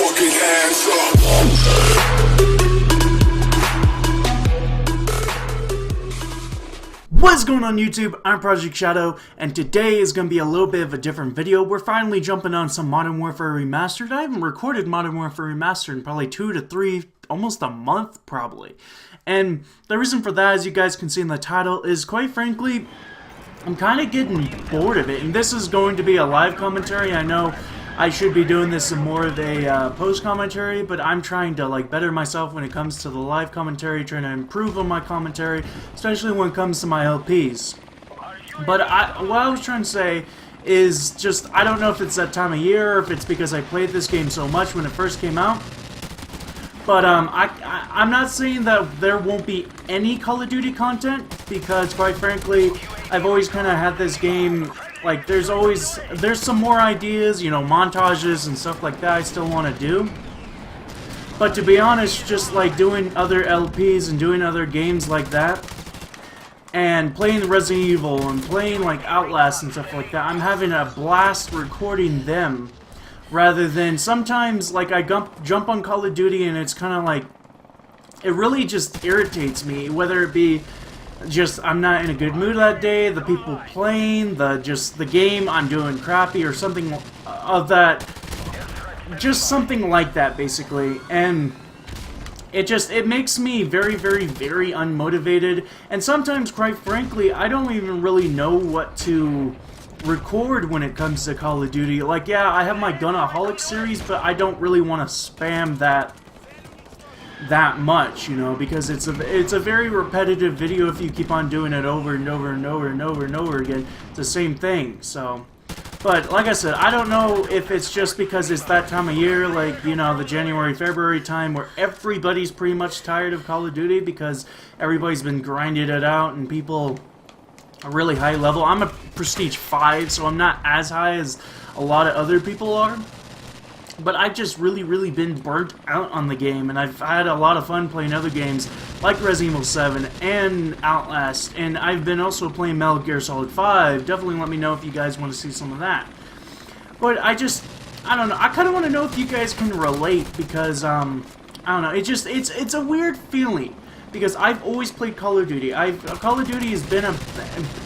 fucking hands up. What's going on YouTube? I'm Project Shadow, and today is going to be a little bit of a different video. We're finally jumping on some Modern Warfare Remastered. I haven't recorded Modern Warfare Remastered in probably 2 to 3, almost a month probably. And the reason for that, as you guys can see in the title, is quite frankly, I'm kind of getting bored of it. And this is going to be a live commentary. I know I should be doing this in more of a post commentary, but I'm trying to better myself when it comes to the live commentary, trying to improve on my commentary, especially when it comes to my LPs. But what I was trying to say is just, I don't know if it's that time of year, or if it's because I played this game so much when it first came out. But I'm not saying that there won't be any Call of Duty content, because quite frankly, I've always kind of had this game, there's some more ideas, you know, montages and stuff like that I still want to do. But to be honest, just doing other LPs and doing other games like that, and playing Resident Evil and playing Outlast and stuff like that, I'm having a blast recording them. Rather than sometimes, I jump on Call of Duty and it's kind of it really just irritates me, whether it be just I'm not in a good mood that day, the people playing, the game I'm doing crappy, or something of that, just something like that basically. And it makes me very, very, very unmotivated, and sometimes, quite frankly, I don't even really know what to record when it comes to Call of Duty. Yeah, I have my Gunaholic series, but I don't really want to spam that much, you know, because it's a very repetitive video if you keep on doing it over and over and over and over and over again. It's the same thing. So, but like I said, I don't know if it's just because it's that time of year, you know, the January, February time, where everybody's pretty much tired of Call of Duty because everybody's been grinding it out and people a really high level. I'm a Prestige 5, so I'm not as high as a lot of other people are. But I've just really been burnt out on the game, and I've had a lot of fun playing other games like Resident Evil 7 and Outlast, and I've been also playing Metal Gear Solid 5. Definitely let me know if you guys want to see some of that. But I don't know, I kind of want to know if you guys can relate, because, I don't know, it's a weird feeling. Because I've always played Call of Duty. Call of Duty has been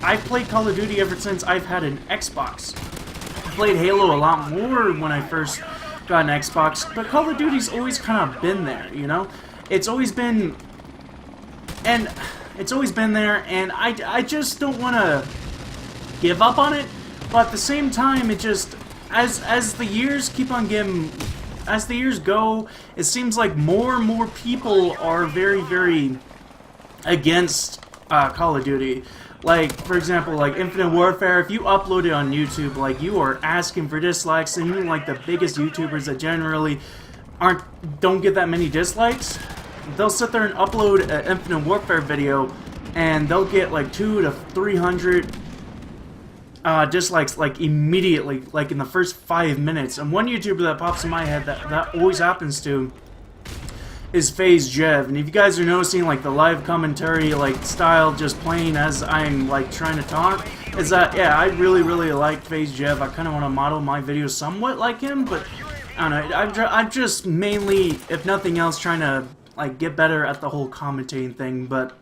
I've played Call of Duty ever since I've had an Xbox. I played Halo a lot more when I first got an Xbox, but Call of Duty's always kind of been there, you know? It's always been there, and I just don't want to give up on it, but at the same time, it just, as the years keep on getting, as the years go, it seems like more and more people are very, very against Call of Duty. For example, Infinite Warfare, if you upload it on YouTube, you are asking for dislikes, and even the biggest YouTubers that generally don't get that many dislikes, they'll sit there and upload an Infinite Warfare video, and they'll get 200 to 300 dislikes immediately, in the first 5 minutes. And one YouTuber that pops in my head that always happens to is FaZe Jev. And if you guys are noticing the live commentary style, just playing as I'm trying to talk, is that, yeah, I really like FaZe Jev. I kind of want to model my videos somewhat like him, but I don't know, I'm just mainly, if nothing else, trying to get better at the whole commentating thing. But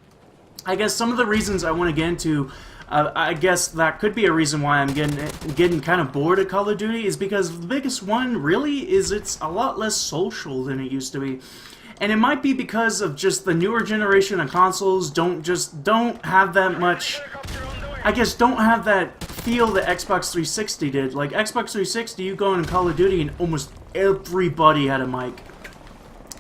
I guess some of the reasons I want to get into, I guess that could be a reason why I'm getting kind of bored of Call of Duty, is because the biggest one really is it's a lot less social than it used to be. And it might be because of just the newer generation of consoles don't have that much, I guess, don't have that feel that Xbox 360 did. Xbox 360, you go in Call of Duty and almost everybody had a mic.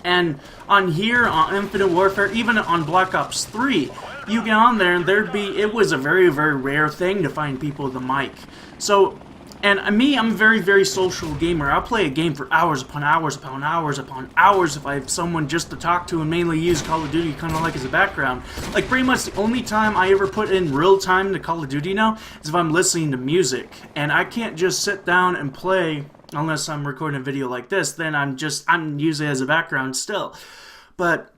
And on here, on Infinite Warfare, even on Black Ops 3, you get on there and it was a very, very rare thing to find people with a mic. So, and me, I'm a very, very social gamer. I'll play a game for hours upon hours upon hours upon hours if I have someone just to talk to, and mainly use Call of Duty kind of as a background. Pretty much the only time I ever put in real time to Call of Duty now is if I'm listening to music. And I can't just sit down and play unless I'm recording a video like this. Then I'm using it as a background still. But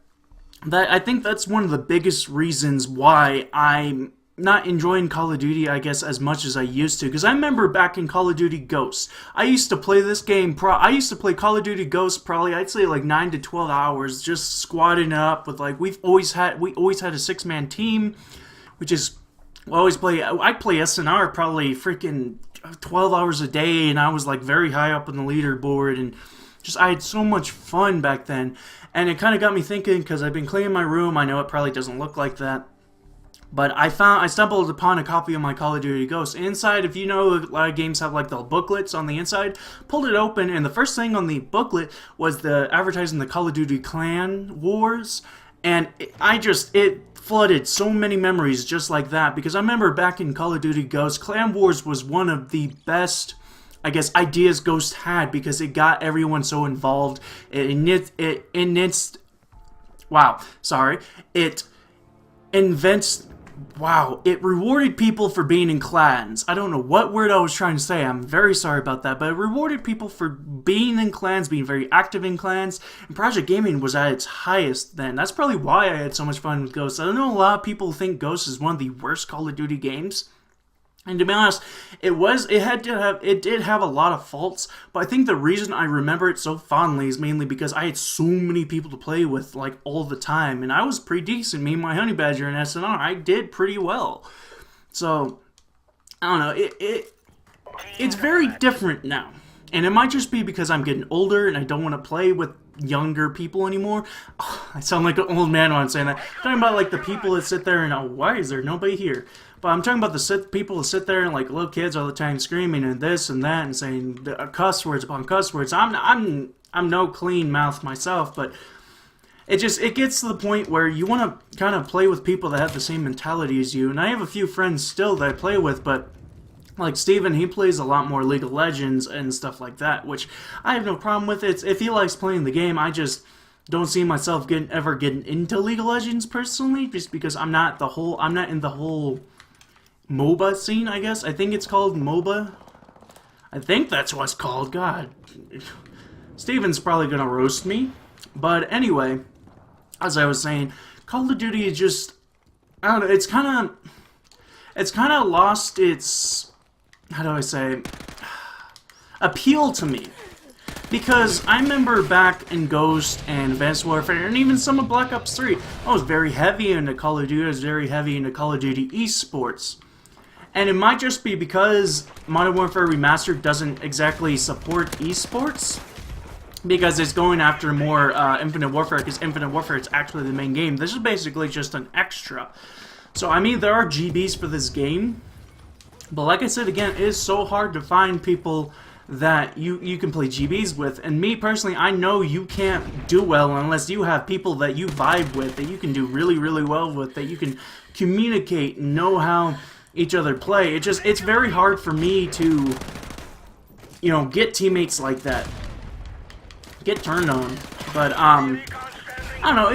I think that's one of the biggest reasons why I'm not enjoying Call of Duty, I guess, as much as I used to. Because I remember back in Call of Duty Ghosts, I used to play this game. I used to play Call of Duty Ghosts probably, I'd say, like 9 to 12 hours, just squatting up with like we always had a 6-man team, which is I play SNR probably freaking 12 hours a day, and I was like very high up on the leaderboard, and just I had so much fun back then. And it kind of got me thinking, because I've been cleaning my room. I know it probably doesn't look like that, but I stumbled upon a copy of my Call of Duty Ghosts. Inside, if you know, a lot of games have like the booklets on the inside. Pulled it open, and the first thing on the booklet was the advertising the Call of Duty Clan Wars, and it flooded so many memories just like that. Because I remember back in Call of Duty Ghosts, Clan Wars was one of the best, I guess, ideas Ghost had, because it got everyone so involved. It rewarded people for being in clans. I don't know what word I was trying to say. I'm very sorry about that. But it rewarded people for being in clans, being very active in clans. And Project Gaming was at its highest then. That's probably why I had so much fun with Ghosts. I don't know, a lot of people think Ghosts is one of the worst Call of Duty games. And to be honest, it did have a lot of faults, but I think the reason I remember it so fondly is mainly because I had so many people to play with, like, all the time, and I was pretty decent. Me and my Honey Badger and SNR, I did pretty well. So, I don't know, it's very different now. And it might just be because I'm getting older and I don't want to play with younger people anymore. Oh, I sound like an old man when I'm saying that. I'm talking about like the people that sit there and, oh, why is there nobody here? But I'm talking about the people that sit there and like little kids all the time screaming and this and that and saying cuss words upon cuss words. I'm no clean mouth myself, but it gets to the point where you want to kind of play with people that have the same mentality as you. And I have a few friends still that I play with, but like Steven, he plays a lot more League of Legends and stuff like that, which I have no problem with. If he likes playing the game, I just don't see myself ever getting into League of Legends personally, just because I'm not in the whole MOBA scene, I guess. I think it's called MOBA. I think that's what it's called. God. Steven's probably gonna roast me. But anyway, as I was saying, Call of Duty is just, I don't know, it's kind of lost its, how do I say, appeal to me. Because I remember back in Ghost and Advanced Warfare, and even some of Black Ops 3, I was very heavy into Call of Duty. I was very heavy into Call of Duty esports. And it might just be because Modern Warfare Remastered doesn't exactly support esports, because it's going after more Infinite Warfare, because Infinite Warfare is actually the main game. This is basically just an extra. So, I mean, there are GBs for this game, but like I said again, it is so hard to find people that you can play GBs with. And me personally, I know you can't do well unless you have people that you vibe with, that you can do really, really well with, that you can communicate and know how each other play. It's very hard for me to, you know, get teammates like that, get turned on. But I don't know,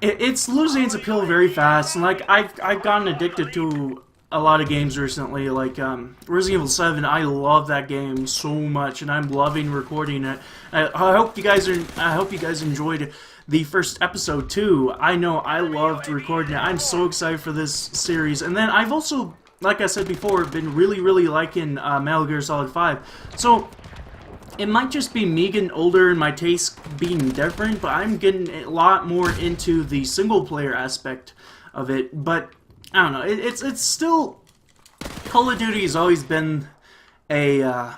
it's losing its appeal very fast. And like I've gotten addicted to a lot of games recently, like Resident Evil 7. I love that game so much, and I'm loving recording it. I hope you guys enjoyed the first episode too. I know I loved recording it. I'm so excited for this series. And then I've also, like I said before, been really, really liking Metal Gear Solid 5. So it might just be me getting older and my tastes being different, but I'm getting a lot more into the single player aspect of it. But I don't know, it's still, Call of Duty has always been a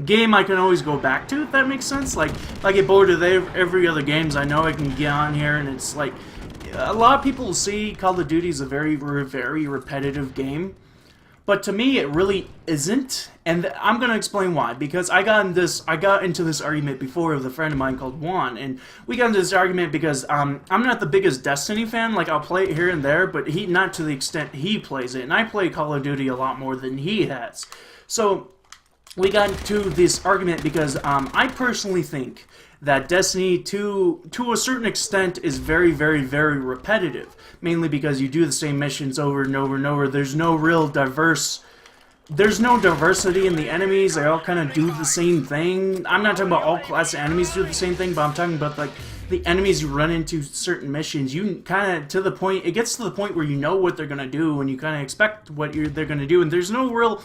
game I can always go back to, if that makes sense. Like, if I get bored of every other games, I know I can get on here, and it's like, a lot of people see Call of Duty as a very, very repetitive game. But to me, it really isn't, and I'm gonna explain why. Because I got into this argument before with a friend of mine called Juan, and we got into this argument because I'm not the biggest Destiny fan. Like, I'll play it here and there, but not to the extent he plays it, and I play Call of Duty a lot more than he has. So we got into this argument because I personally think that Destiny, to a certain extent, is very, very, very repetitive. Mainly because you do the same missions over and over and over. There's no real diverse, there's no diversity in the enemies. They all kind of do the same thing. I'm not talking about all class of enemies do the same thing, but I'm talking about like the enemies you run into certain missions. You kind of to the point. It gets to the point where you know what they're gonna do, and you kind of expect what they're gonna do, and there's no real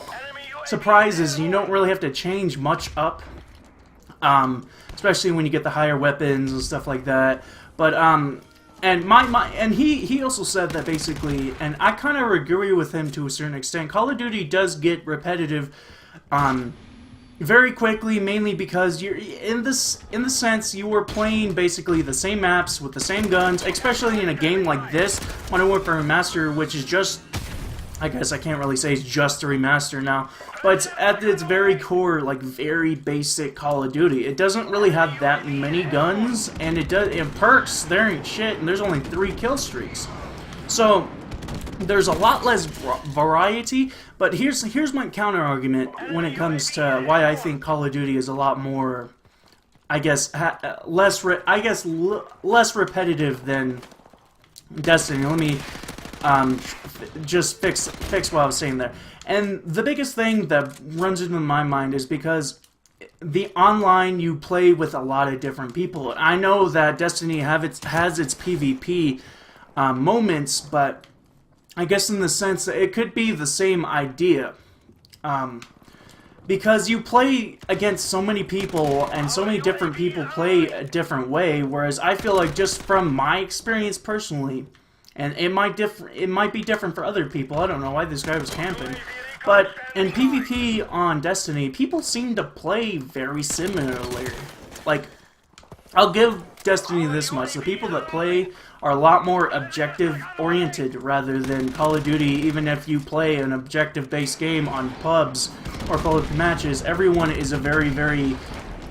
surprises. You don't really have to change much up, especially when you get the higher weapons and stuff like that. But and he also said that basically, and I kind of agree with him to a certain extent. Call of Duty does get repetitive, very quickly, mainly because you're in the sense you were playing basically the same maps with the same guns, especially in a game like this, Modern Warfare Remastered, which is just, I guess I can't really say it's just a remaster now, but it's at its very core, like, very basic Call of Duty. It doesn't really have that many guns, and in perks, there ain't shit, and there's only 3 kill streaks. So, there's a lot less variety, but here's my counter-argument when it comes to why I think Call of Duty is a lot more, I guess, less repetitive than Destiny. Let me just fix what I was saying there. And the biggest thing that runs into my mind is because the online you play with a lot of different people. I know that Destiny has its PvP moments, but I guess in the sense that it could be the same idea. Because you play against so many people, and so many different people play a different way, whereas I feel like just from my experience personally, and it might be different for other people. I don't know why this guy was camping. But in PvP on Destiny, people seem to play very similarly. Like, I'll give Destiny this much. The people that play are a lot more objective-oriented rather than Call of Duty. Even if you play an objective-based game on pubs or public matches, everyone is a very...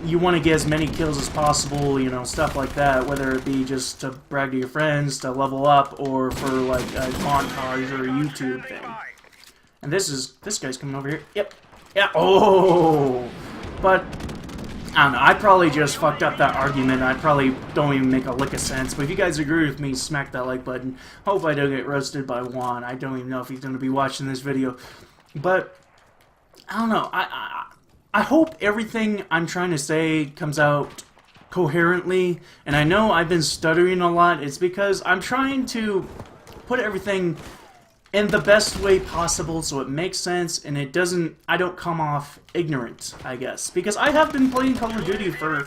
You want to get as many kills as possible, you know, stuff like that, whether it be just to brag to your friends, to level up, or for, like, a montage or a YouTube thing. And this guy's coming over here. Yep. Yeah. Oh! But, I don't know, I probably just fucked up that argument. I probably don't even make a lick of sense. But if you guys agree with me, smack that like button. Hope I don't get roasted by Juan. I don't even know if he's going to be watching this video. But, I don't know, I hope everything I'm trying to say comes out coherently, and I know I've been stuttering a lot. It's because I'm trying to put everything in the best way possible so it makes sense and I don't come off ignorant, I guess. Because I have been playing Call of Duty for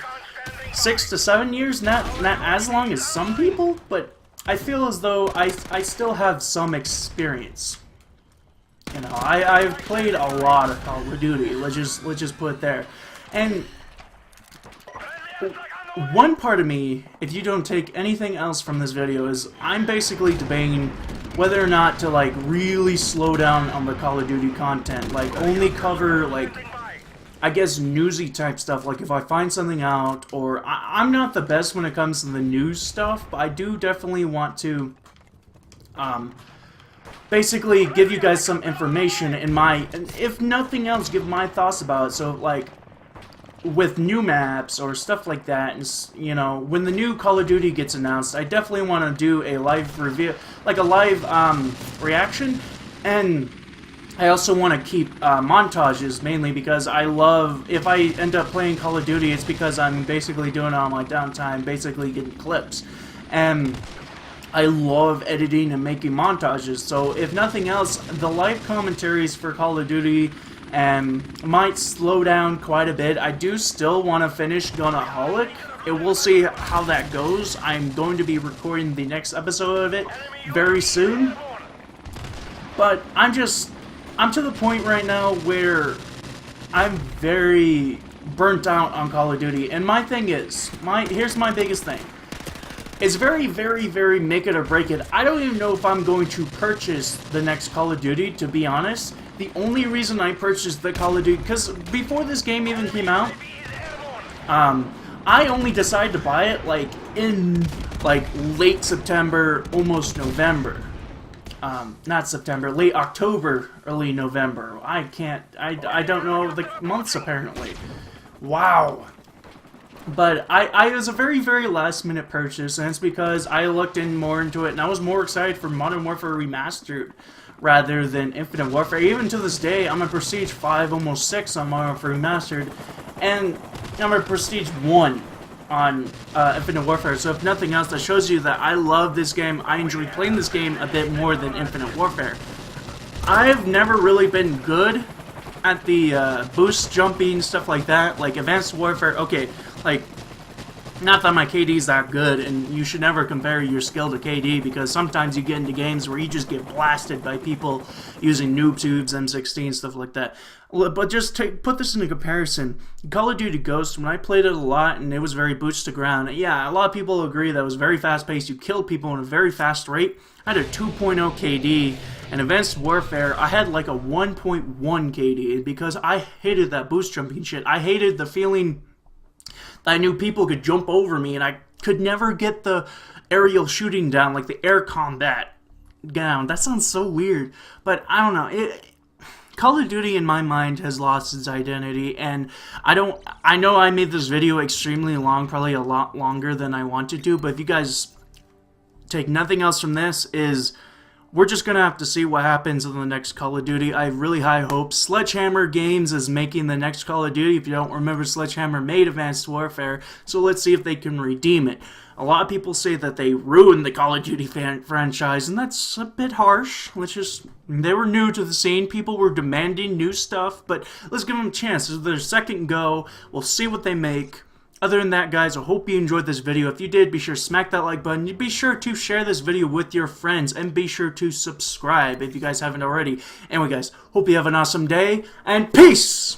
6 to 7 years, not as long as some people, but I feel as though I still have some experience. You know, I've played a lot of Call of Duty. Let's just put it there. And one part of me, if you don't take anything else from this video, is I'm basically debating whether or not to, like, really slow down on the Call of Duty content. Like, only cover, like, I guess newsy type stuff. Like, if I find something out, or I'm not the best when it comes to the news stuff, but I do definitely want to basically give you guys some information in if nothing else, give my thoughts about it. So, like, with new maps or stuff like that, and, you know, when the new Call of Duty gets announced, I definitely want to do a live review, like a live reaction, and I also want to keep montages, mainly because I love, if I end up playing Call of Duty, it's because I'm basically doing it on my downtime, basically getting clips, and I love editing and making montages. So if nothing else, the live commentaries for Call of Duty might slow down quite a bit. I do still want to finish Gunaholic. We'll see how that goes. I'm going to be recording the next episode of it very soon. But I'm to the point right now where I'm very burnt out on Call of Duty. And my thing is, here's my biggest thing. It's very make it or break it. I don't even know if I'm going to purchase the next Call of Duty, to be honest. The only reason I purchased the Call of Duty, because before this game even came out, I only decided to buy it, like, in, like, late September, almost November. Not September, late October, early November. I don't know the months, apparently. Wow. But it was a very last minute purchase, and it's because I looked in more into it, and I was more excited for Modern Warfare Remastered rather than Infinite Warfare. Even to this day, I'm a Prestige 5, almost 6 on Modern Warfare Remastered, and I'm a Prestige 1 on Infinite Warfare. So if nothing else, that shows you that I love this game. I enjoy playing this game a bit more than Infinite Warfare. I've never really been good at the boost jumping, stuff like that. Like Advanced Warfare, okay, like, not that my KD is that good, and you should never compare your skill to KD, because sometimes you get into games where you just get blasted by people using noob tubes, M16, stuff like that. But just put this into comparison. Call of Duty Ghost, when I played it a lot and it was very boots to ground, yeah, a lot of people agree that it was very fast-paced. You killed people in a very fast rate. I had a 2.0 KD, and Advanced Warfare, I had like a 1.1 KD, because I hated that boost jumping shit. I hated the feeling I knew people could jump over me, and I could never get the aerial shooting down, like the air combat down. That sounds so weird, but I don't know. Call of Duty, in my mind, has lost its identity, and I know I made this video extremely long, probably a lot longer than I wanted to, but if you guys take nothing else from this, is we're just going to have to see what happens in the next Call of Duty. I have really high hopes. Sledgehammer Games is making the next Call of Duty. If you don't remember, Sledgehammer made Advanced Warfare, so let's see if they can redeem it. A lot of people say that they ruined the Call of Duty franchise, and that's a bit harsh. They were new to the scene. People were demanding new stuff, but let's give them a chance. This is their second go. We'll see what they make. Other than that, guys, I hope you enjoyed this video. If you did, be sure to smack that like button. Be sure to share this video with your friends, and be sure to subscribe if you guys haven't already. Anyway, guys, hope you have an awesome day, and peace!